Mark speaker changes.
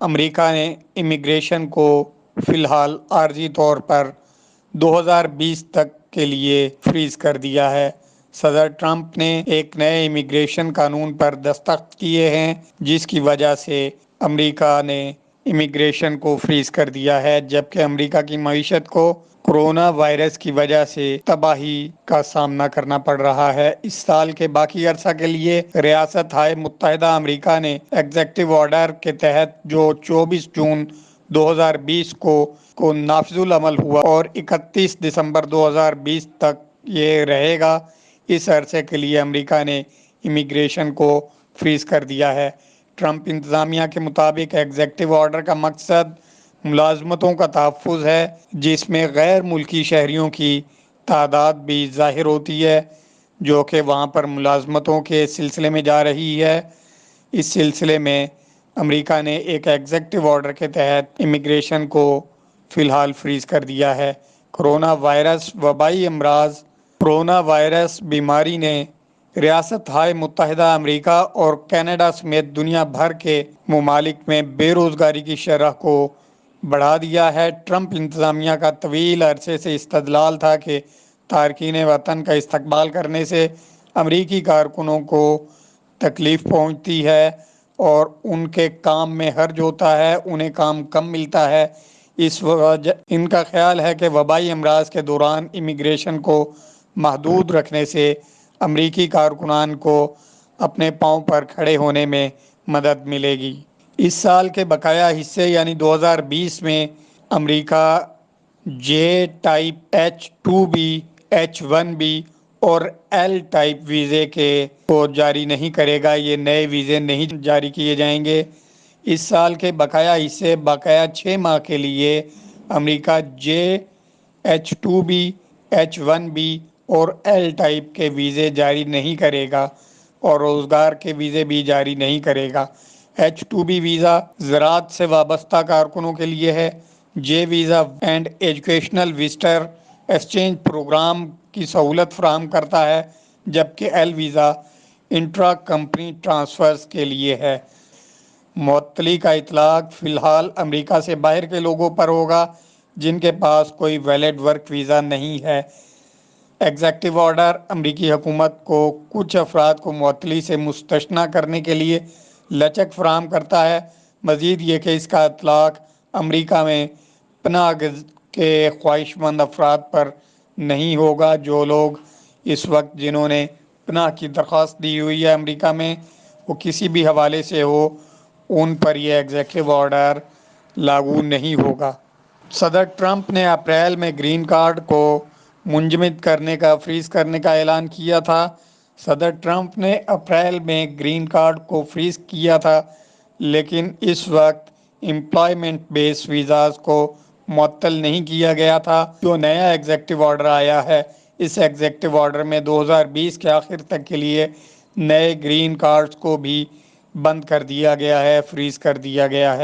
Speaker 1: امریکہ نے امیگریشن کو فی الحال عارضی طور پر 2020 تک کے لیے فریز کر دیا ہے۔ صدر ٹرمپ نے ایک نئے امیگریشن قانون پر دستخط کیے ہیں، جس کی وجہ سے امریکہ نے امیگریشن کو فریز کر دیا ہے، جبکہ امریکہ کی معیشت کو کورونا وائرس کی وجہ سے تباہی کا سامنا کرنا پڑ رہا ہے۔ اس سال کے باقی عرصہ کے لیے ریاستہائے متحدہ امریکہ نے ایگزیکٹو آرڈر کے تحت جو 24 جون 2020 کو نافذ العمل ہوا اور 31 دسمبر 2020 تک یہ رہے گا، اس عرصے کے لیے امریکہ نے امیگریشن کو فریز کر دیا ہے۔ ٹرمپ انتظامیہ کے مطابق ایگزیکٹو آرڈر کا مقصد ملازمتوں کا تحفظ ہے، جس میں غیر ملکی شہریوں کی تعداد بھی ظاہر ہوتی ہے جو کہ وہاں پر ملازمتوں کے سلسلے میں جا رہی ہے۔ اس سلسلے میں امریکہ نے ایک ایگزیکٹو آرڈر کے تحت امیگریشن کو فی الحال فریز کر دیا ہے۔ کورونا وائرس وبائی امراض کورونا وائرس بیماری نے ریاستہائے متحدہ امریکہ اور کینیڈا سمیت دنیا بھر کے ممالک میں بے روزگاری کی شرح کو بڑھا دیا ہے۔ ٹرمپ انتظامیہ کا طویل عرصے سے استدلال تھا کہ تارکین وطن کا استقبال کرنے سے امریکی کارکنوں کو تکلیف پہنچتی ہے اور ان کے کام میں حرج ہوتا ہے، انہیں کام کم ملتا ہے۔ اس وجہ ان کا خیال ہے کہ وبائی امراض کے دوران امیگریشن کو محدود رکھنے سے امریکی کارکنان کو اپنے پاؤں پر کھڑے ہونے میں مدد ملے گی۔ اس سال کے بقیہ حصے یعنی 2020 میں امریکہ جے ٹائپ H-2B، H-1B اور L ٹائپ ویزے کو جاری نہیں کرے گا۔ یہ نئے ویزے نہیں جاری کیے جائیں گے۔ اس سال کے بقیہ حصے بقیہ 6 ماہ کے لیے امریکہ جے H-2B، H-1B اور L ٹائپ کے ویزے جاری نہیں کرے گا اور روزگار کے ویزے بھی جاری نہیں کرے گا۔ H-2B ویزا زراعت سے وابستہ کارکنوں کے لیے ہے۔ J visa and educational visitor exchange programme کی سہولت فراہم کرتا ہے، جبکہ L visa intra company transfers کے لیے ہے۔ معطلی کا اطلاق فی الحال امریکہ سے باہر کے لوگوں پر ہوگا جن کے پاس کوئی ویلڈ ورک ویزا نہیں ہے۔ ایگزیکٹو آرڈر امریکی حکومت کو کچھ افراد کو معطلی سے مستثنیٰ کرنے کے لیے لچک فراہم کرتا ہے۔ مزید یہ کہ اس کا اطلاق امریکہ میں پناہ کے خواہش مند افراد پر نہیں ہوگا۔ جو لوگ اس وقت جنہوں نے پناہ کی درخواست دی ہوئی ہے امریکہ میں، وہ کسی بھی حوالے سے ہو، ان پر یہ ایگزیکٹو آرڈر لاگو نہیں ہوگا۔ صدر ٹرمپ نے اپریل میں گرین کارڈ کو منجمد کرنے کا فریز کرنے کا اعلان کیا تھا۔ صدر ٹرمپ نے اپریل میں گرین کارڈ کو فریز کیا تھا، لیکن اس وقت امپلائمنٹ بیس ویزاز کو معطل نہیں کیا گیا تھا۔ جو نیا ایگزیکٹو آرڈر آیا ہے، اس ایگزیکٹو آرڈر میں 2020 کے آخر تک کے لیے نئے گرین کارڈز کو بھی بند کر دیا گیا ہے، فریز کر دیا گیا ہے۔